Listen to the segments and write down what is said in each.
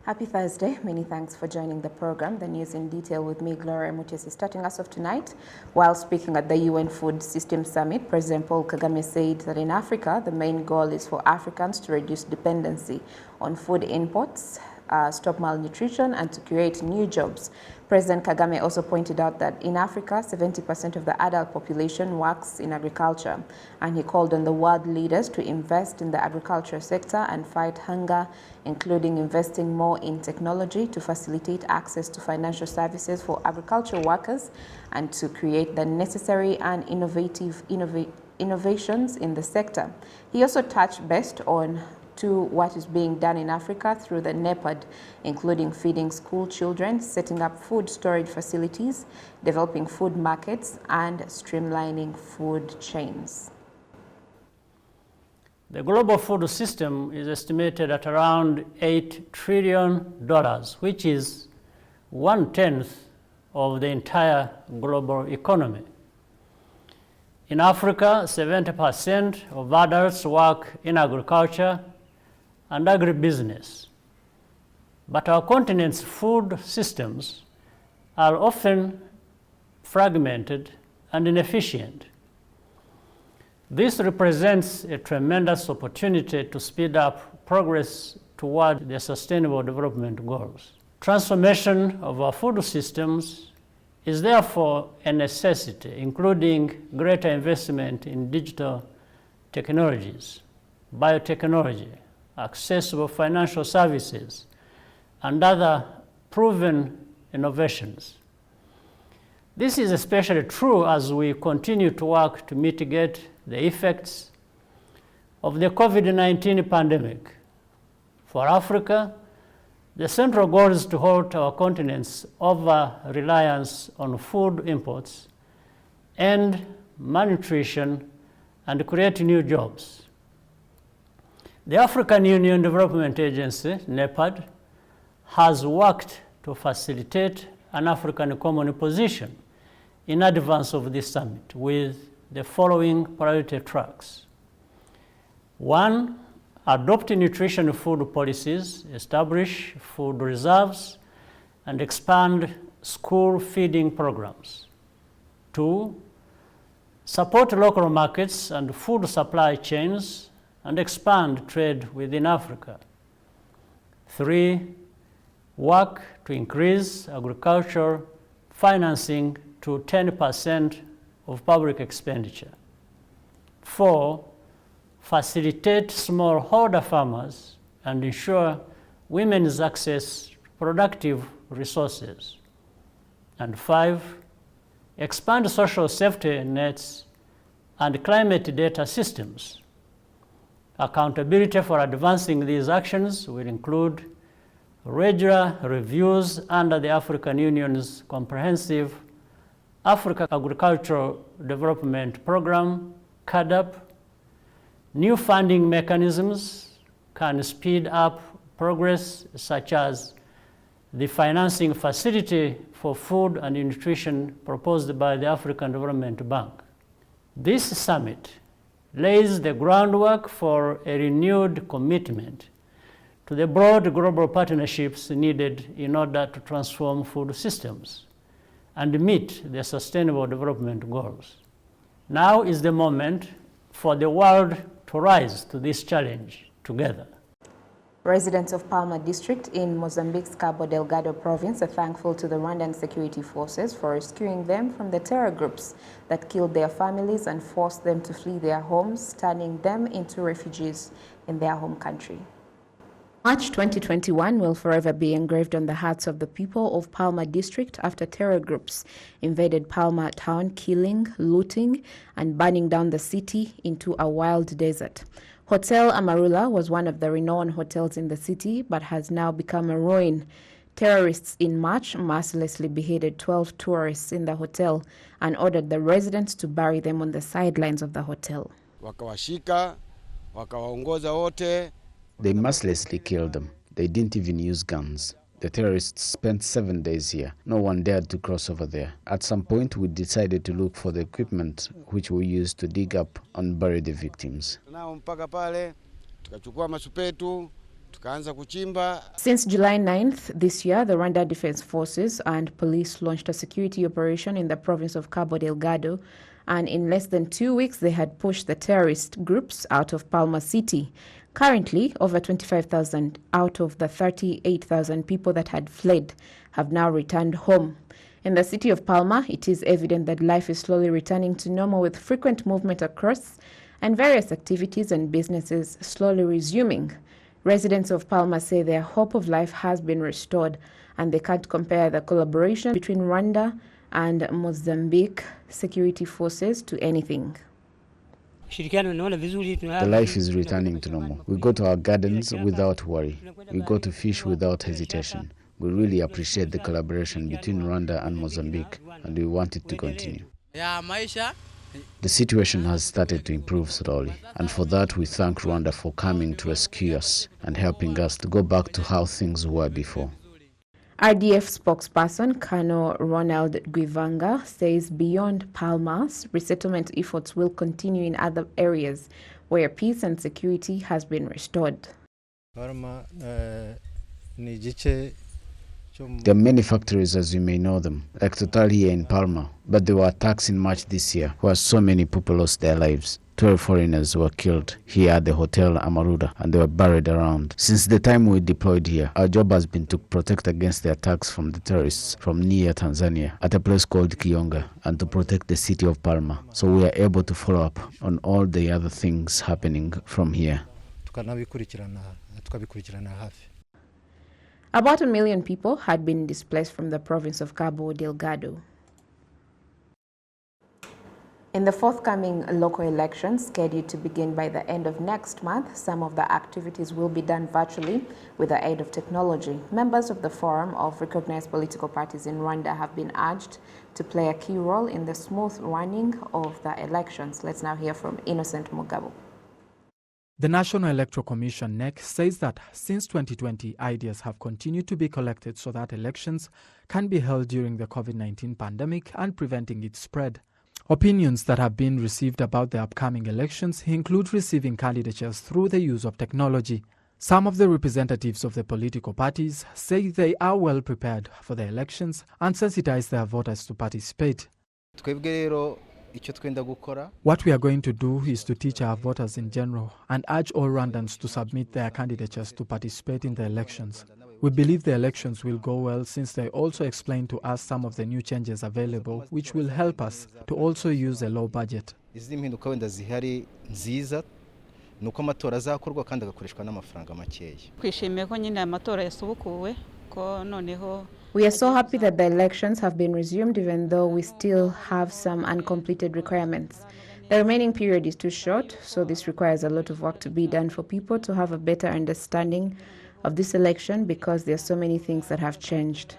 Happy Thursday. Many thanks for joining the program. The news in detail with me, Gloria Mutesi, starting us off tonight. While speaking at the UN Food System Summit, President Paul Kagame said that in Africa, the main goal is for Africans to reduce dependency on food imports, stop malnutrition, and to create new jobs. President Kagame also pointed out that in Africa, 70% of the adult population works in agriculture, and he called on the world leaders to invest in the agriculture sector and fight hunger, including investing more in technology to facilitate access to financial services for agricultural workers and to create the necessary and innovations in the sector. He also touched best on to what is being done in Africa through the NEPAD, including feeding school children, setting up food storage facilities, developing food markets, and streamlining food chains. The global food system is estimated at around $8 trillion, which is 1/10 of the entire global economy. In Africa, 70% of adults work in agriculture and agribusiness. But our continent's food systems are often fragmented and inefficient. This represents a tremendous opportunity to speed up progress toward the Sustainable Development Goals. Transformation of our food systems is therefore a necessity, including greater investment in digital technologies, biotechnology, accessible financial services, and other proven innovations. This is especially true as we continue to work to mitigate the effects of the COVID-19 pandemic. For Africa, the central goal is to halt our continent's over-reliance on food imports, end malnutrition, and create new jobs. The African Union Development Agency, NEPAD, has worked to facilitate an African common position in advance of this summit with the following priority tracks. 1, adopt nutrition food policies, establish food reserves, and expand school feeding programs. 2, support local markets and food supply chains and expand trade within Africa. 3, work to increase agricultural financing to 10% of public expenditure. 4, facilitate smallholder farmers and ensure women's access to productive resources. And 5, expand social safety nets and climate data systems. Accountability for advancing these actions will include regular reviews under the African Union's comprehensive Africa Agricultural Development Program, CADAP. New funding mechanisms can speed up progress, such as the financing facility for food and nutrition proposed by the African Development Bank. This summit lays the groundwork for a renewed commitment to the broad global partnerships needed in order to transform food systems and meet the Sustainable Development Goals. Now is the moment for the world to rise to this challenge together. Residents of Palma district in Mozambique's Cabo Delgado province are thankful to the Rwandan security forces for rescuing them from the terror groups that killed their families and forced them to flee their homes, turning them into refugees in their home country. March 2021 will forever be engraved on the hearts of the people of Palma district after terror groups invaded Palma town, killing, looting, and burning down the city into a wild desert. Hotel Amarula was one of the renowned hotels in the city, but has now become a ruin. Terrorists in March mercilessly beheaded 12 tourists in the hotel and ordered the residents to bury them on the sidelines of the hotel. Wakawashika, wakawaongoza wote. They mercilessly killed them. They didn't even use guns. The terrorists spent 7 days here. No one dared to cross over there. At some point, we decided to look for the equipment which we used to dig up and bury the victims. tukaanza kuchimba. Since July 9th this year, the Rwanda Defense Forces and police launched a security operation in the province of Cabo Delgado, and in less than 2 weeks they had pushed the terrorist groups out of Palma City. Currently, over 25,000 out of the 38,000 people that had fled have now returned home. In the city of Palma, it is evident that life is slowly returning to normal, with frequent movement across and various activities and businesses slowly resuming. Residents of Palma say their hope of life has been restored, and they can't compare the collaboration between Rwanda and Mozambique security forces to anything. The life is returning to normal. We go to our gardens without worry. We go to fish without hesitation. We really appreciate the collaboration between Rwanda and Mozambique, and we want it to continue. The situation has started to improve slowly, and for that we thank Rwanda for coming to rescue us and helping us to go back to how things were before. RDF spokesperson Colonel Ronald Guivanga says beyond Palma's, resettlement efforts will continue in other areas where peace and security has been restored. There are many factories, as you may know them, like Total here in Palma, but there were attacks in March this year where so many people lost their lives. 12 foreigners were killed here at the Hotel Amaruda, and they were buried around. Since the time we deployed here, our job has been to protect against the attacks from the terrorists from near Tanzania at a place called Kionga, and to protect the city of Palma. So we are able to follow up on all the other things happening from here. About 1 million people had been displaced from the province of Cabo Delgado. In the forthcoming local elections, scheduled to begin by the end of next month, some of the activities will be done virtually with the aid of technology. Members of the Forum of Recognized Political Parties in Rwanda have been urged to play a key role in the smooth running of the elections. Let's now hear from Innocent Mugabo. The National Electoral Commission, NEC, says that since 2020, ideas have continued to be collected so that elections can be held during the COVID-19 pandemic and preventing its spread. Opinions that have been received about the upcoming elections include receiving candidatures through the use of technology. Some of the representatives of the political parties say they are well prepared for the elections and sensitize their voters to participate. What we are going to do is to teach our voters in general and urge all Rwandans to submit their candidatures to participate in the elections. We believe the elections will go well, since they also explain to us some of the new changes available, which will help us to also use a low budget. We are so happy that the elections have been resumed, even though we still have some uncompleted requirements. The remaining period is too short, so this requires a lot of work to be done for people to have a better understanding of this election, because there are so many things that have changed.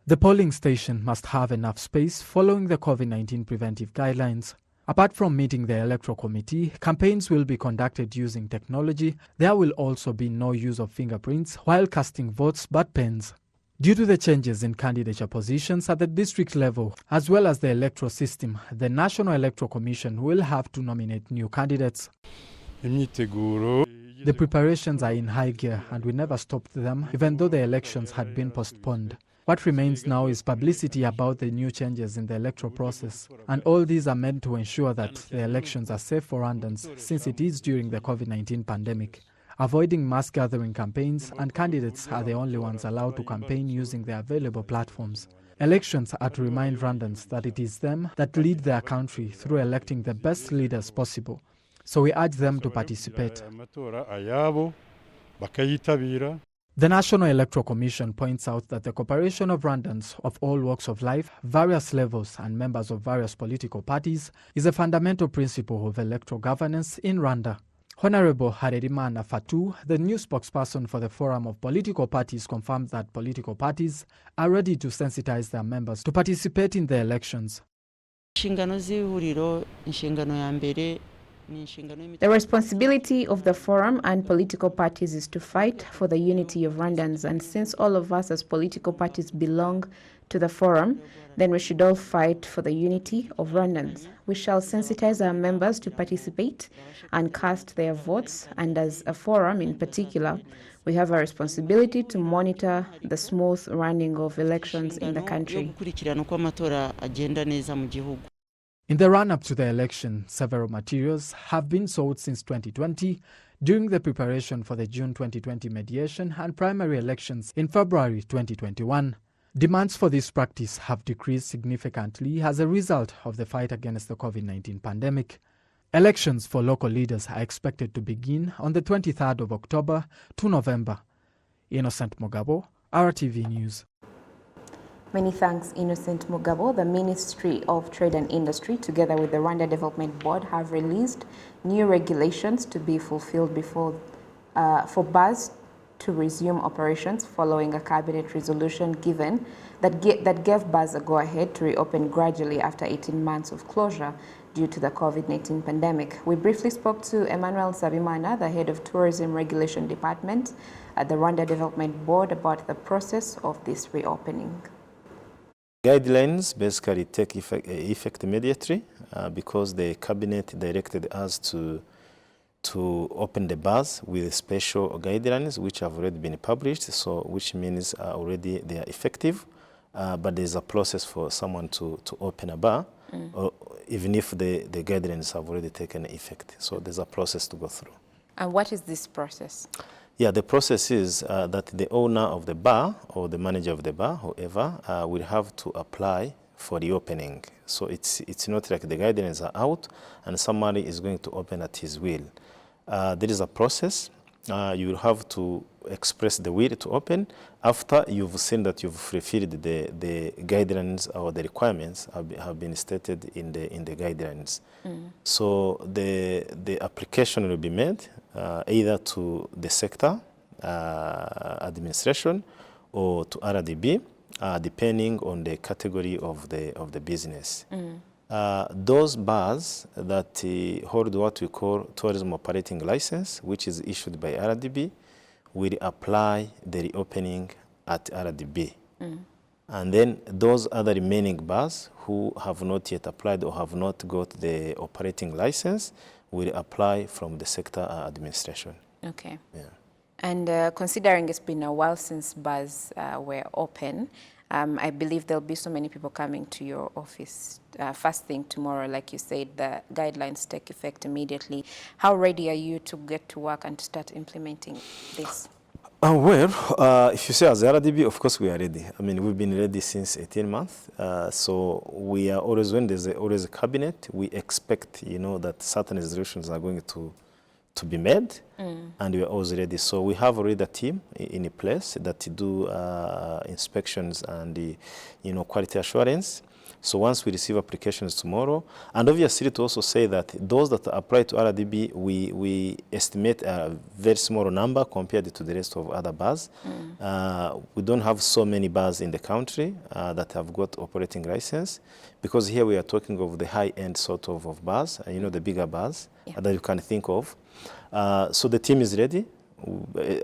The polling station must have enough space following the COVID-19 preventive guidelines. Apart from meeting the electoral committee, campaigns will be conducted using technology. There will also be no use of fingerprints while casting votes, but pens. Due to the changes in candidature positions at the district level, as well as the electoral system, the National Electoral Commission will have to nominate new candidates. The preparations are in high gear, and we never stopped them, even though the elections had been postponed. What remains now is publicity about the new changes in the electoral process, and all these are meant to ensure that the elections are safe for Rwandans, since it is during the COVID-19 pandemic. Avoiding mass gathering campaigns, and candidates are the only ones allowed to campaign using the available platforms. Elections are to remind Rwandans that it is them that lead their country through electing the best leaders possible. So we urge them to participate. The National Electoral Commission points out that the cooperation of Rwandans of all walks of life, various levels, and members of various political parties is a fundamental principle of electoral governance in Rwanda. Honorable Harerimana Fatou, the new spokesperson for the Forum of Political Parties, confirmed that political parties are ready to sensitize their members to participate in the elections. The responsibility of the Forum and political parties is to fight for the unity of Rwandans, and since all of us as political parties belong to the forum, then we should all fight for the unity of Rwandans. We shall sensitize our members to participate and cast their votes, and as a forum in particular, we have a responsibility to monitor the smooth running of elections in the country. In the run-up to the election, several materials have been sold since 2020 during the preparation for the June 2020 mediation and primary elections in February 2021. Demands for this practice have decreased significantly as a result of the fight against the COVID-19 pandemic. Elections for local leaders are expected to begin on the 23rd of October to November. Innocent Mugabo, RTV News. Many thanks, Innocent Mugabo. The Ministry of Trade and Industry, together with the Rwanda Development Board, have released new regulations to be fulfilled before for bars to resume operations following a cabinet resolution that gave bars a go-ahead to reopen gradually after 18 months of closure due to the COVID-19 pandemic. We briefly spoke to Emmanuel Sabimana, the head of Tourism Regulation Department at the Rwanda Development Board, about the process of this reopening. Guidelines basically take effect immediately because the cabinet directed us to open the bars with special guidelines which have already been published, so which means already they are effective, but there's a process for someone to open a bar, or even if the guidelines have already taken effect. So there's a process to go through. And what is this process? Yeah, the process is that the owner of the bar or the manager of the bar, whoever, will have to apply for the opening. So it's not like the guidelines are out and somebody is going to open at his will. There is a process. You will have to express the will to open after you've seen that you've fulfilled the guidelines or the requirements have been stated in the guidelines. So the application will be made either to the sector administration or to RDB, depending on the category of the business. Those bars that hold what we call tourism operating license, which is issued by RDB, will apply the reopening at RDB. And then those other remaining bars who have not yet applied or have not got the operating license will apply from the sector administration. Okay. Yeah. And considering it's been a while since bars were open, I believe there'll be so many people coming to your office first thing tomorrow. Like you said, the guidelines take effect immediately. How ready are you to get to work and start implementing this? Well, if you say as RDB, of course we are ready. I mean, we've been ready since 18 months. So we are always, when there's always a cabinet, we expect, that certain resolutions are going to be made, and we are always ready. So we have already a team in place that do inspections and quality assurance. So once we receive applications tomorrow, and obviously to also say that those that apply to RDB, we estimate a very small number compared to the rest of other bars. We don't have so many bars in the country that have got operating license, because here we are talking of the high-end sort of bars, the bigger bars that you can think of. So the team is ready,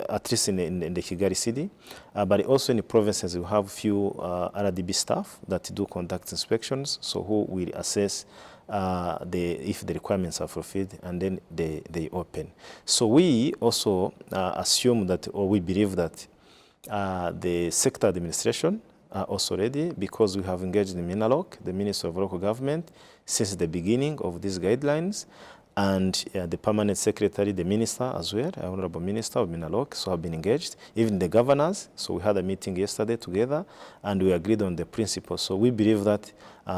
at least in the Kigali city, but also in the provinces we have few RDB staff that do conduct inspections, so who will assess if the requirements are fulfilled, and then they open. So we also assume that, or we believe that the sector administration are also ready, because we have engaged the MINALOC, the Ministry of Local Government, since the beginning of these guidelines. And the permanent secretary, the minister as well, Honorable Minister of MINALOC, so have been engaged, even the governors. So we had a meeting yesterday together, and we agreed on the principles. So we believe that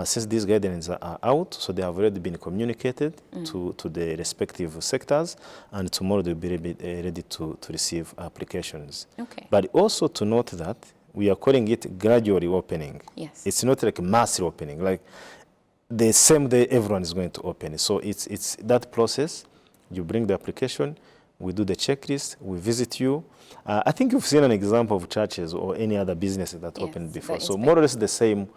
since these guidelines are out, so they have already been communicated to the respective sectors, and tomorrow they'll be ready to receive applications. Okay. But also to note that we are calling it gradual reopening. Yes. It's not like a mass reopening. Like, the same day everyone is going to open it. So it's that process. You bring the application, we do the checklist, we visit you. I think you've seen an example of churches or any other businesses that opened before. So more or less the same,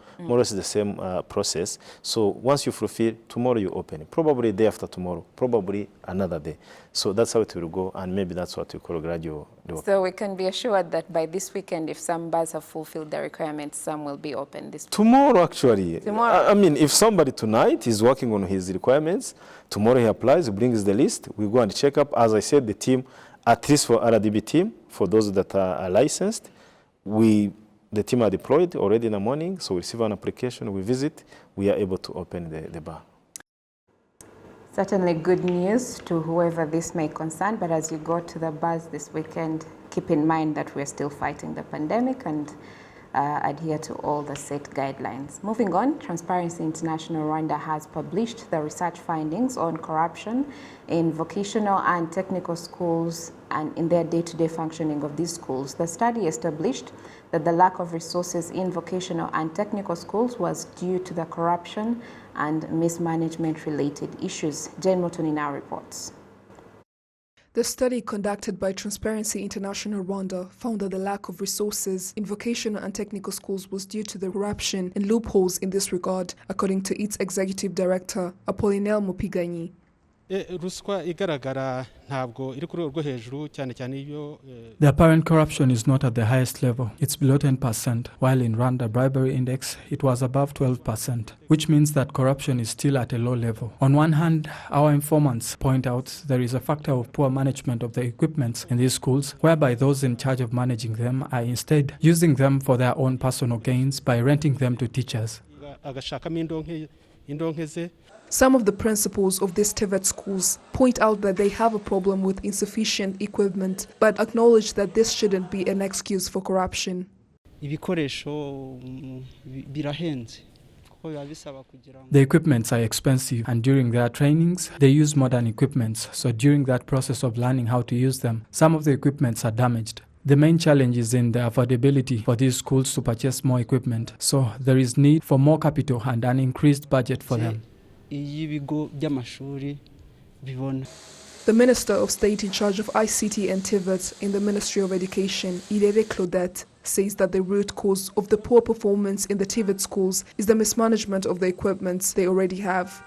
process. So once you fulfill, tomorrow you open it. Probably day after tomorrow, probably another day. So that's how it will go, and maybe that's what we call gradual development. So we can be assured that by this weekend, if some bars have fulfilled the requirements, some will be open this weekend. Tomorrow, actually. Tomorrow. I mean, if somebody tonight is working on his requirements, tomorrow he applies, he brings the list, we go and check up. As I said, the team, at least for RDB team, for those that are licensed, the team are deployed already in the morning, so we receive an application, we visit, we are able to open the bar. Certainly good news to whoever this may concern, but as you go to the bars this weekend, keep in mind that we're still fighting the pandemic and adhere to all the set guidelines. Moving on, Transparency International Rwanda has published the research findings on corruption in vocational and technical schools and in their day-to-day functioning of these schools. The study established that the lack of resources in vocational and technical schools was due to the corruption and mismanagement-related issues. Jane Motoni now reports. The study conducted by Transparency International Rwanda found that the lack of resources in vocational and technical schools was due to the corruption and loopholes in this regard, according to its executive director, Apollinaire Mupiganyi. The apparent corruption is not at the highest level. It's below 10%, while in Rwanda bribery index, it was above 12%, which means that corruption is still at a low level. On one hand, our informants point out there is a factor of poor management of the equipments in these schools, whereby those in charge of managing them are instead using them for their own personal gains by renting them to teachers. Some of the principals of these TVET schools point out that they have a problem with insufficient equipment, but acknowledge that this shouldn't be an excuse for corruption. The equipments are expensive, and during their trainings, they use modern equipments. So during that process of learning how to use them, some of the equipments are damaged. The main challenge is in the affordability for these schools to purchase more equipment. So there is need for more capital and an increased budget for them. The Minister of State in charge of ICT and TVET in the Ministry of Education, Irere Claudette, says that the root cause of the poor performance in the TVET schools is the mismanagement of the equipment they already have.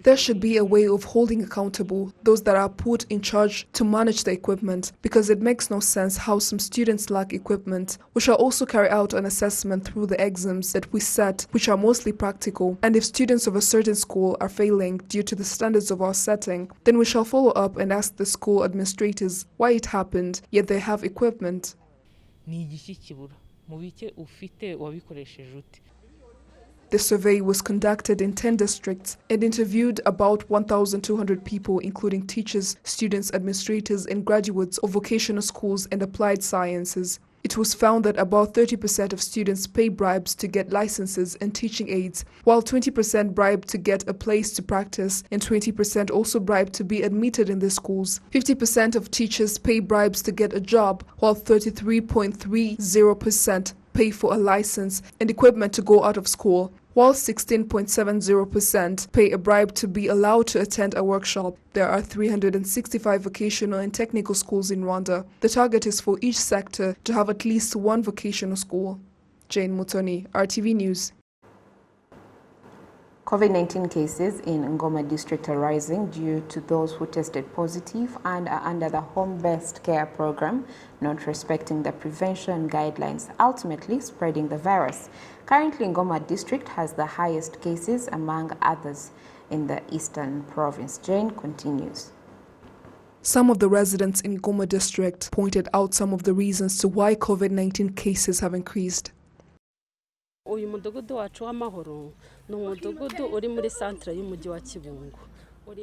There should be a way of holding accountable those that are put in charge to manage the equipment, because it makes no sense how some students lack equipment. We shall also carry out an assessment through the exams that we set, which are mostly practical, and if students of a certain school are failing due to the standards of our setting, then we shall follow up and ask the school administrators why it happened, yet they have equipment. The survey was conducted in 10 districts and interviewed about 1,200 people, including teachers, students, administrators, and graduates of vocational schools and applied sciences. It was found that about 30% of students pay bribes to get licenses and teaching aids, while 20% bribe to get a place to practice, and 20% also bribe to be admitted in the schools. 50% of teachers pay bribes to get a job, while 33.30% pay for a license and equipment to go out of school, while 16.70% pay a bribe to be allowed to attend a workshop. There are 365 vocational and technical schools in Rwanda. The target is for each sector to have at least one vocational school. Jane Mutoni, RTV News. COVID-19 cases in Ngoma district are rising due to those who tested positive and are under the home-based care program, not respecting the prevention guidelines, ultimately spreading the virus. Currently, Ngoma district has the highest cases among others in the eastern province. Jane continues. Some of the residents in Ngoma district pointed out some of the reasons to why COVID-19 cases have increased. Uyu mudugudu wacu w'amahoro ni umudugudu uri muri centre y'umujyi wa Kibungo.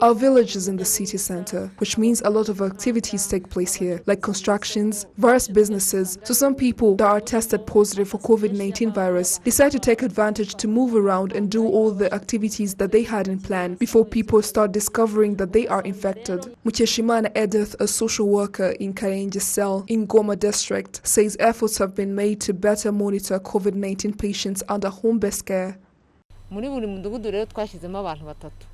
Our village is in the city center, which means a lot of activities take place here, like constructions, various businesses. So some people that are tested positive for COVID-19 virus decide to take advantage to move around and do all the activities that they had in plan before people start discovering that they are infected. Mukeshimana Edith, a social worker in Karenje cell in Ngoma district, says efforts have been made to better monitor COVID-19 patients under home-based care. muri buri mudugudu rero twashyizemo abantu batatu.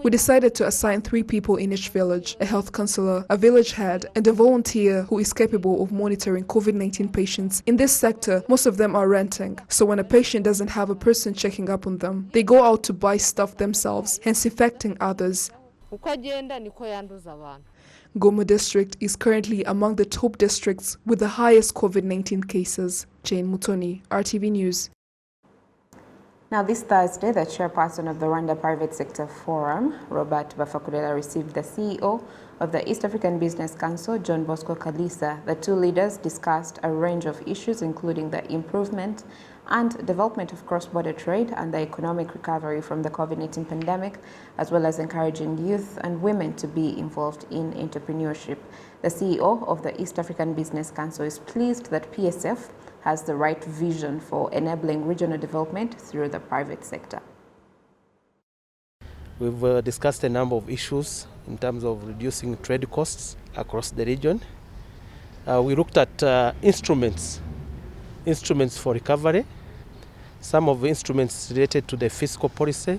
We decided to assign 3 people in each village, a health counselor, a village head, and a volunteer who is capable of monitoring COVID-19 patients. In this sector, most of them are renting, so when a patient doesn't have a person checking up on them, they go out to buy stuff themselves, hence infecting others. Goma district is currently among the top districts with the highest COVID-19 cases. Jane Mutoni, RTV News. Now, this Thursday, the chairperson of the Rwanda Private Sector Forum, Robert Bafakurera, received the CEO of the East African Business Council, John Bosco Kalisa. The two leaders discussed a range of issues, including the improvement and development of cross-border trade and the economic recovery from the COVID-19 pandemic, as well as encouraging youth and women to be involved in entrepreneurship. The CEO of the East African Business Council is pleased that PSF has the right vision for enabling regional development through the private sector. We've discussed a number of issues in terms of reducing trade costs across the region. We looked at instruments for recovery, some of the instruments related to the fiscal policy,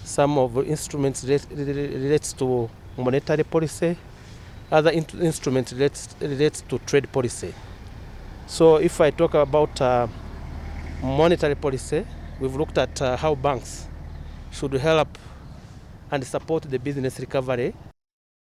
some of the instruments relates to monetary policy, other instruments relates to trade policy. So if I talk about monetary policy, we've looked at how banks should help and support the business recovery.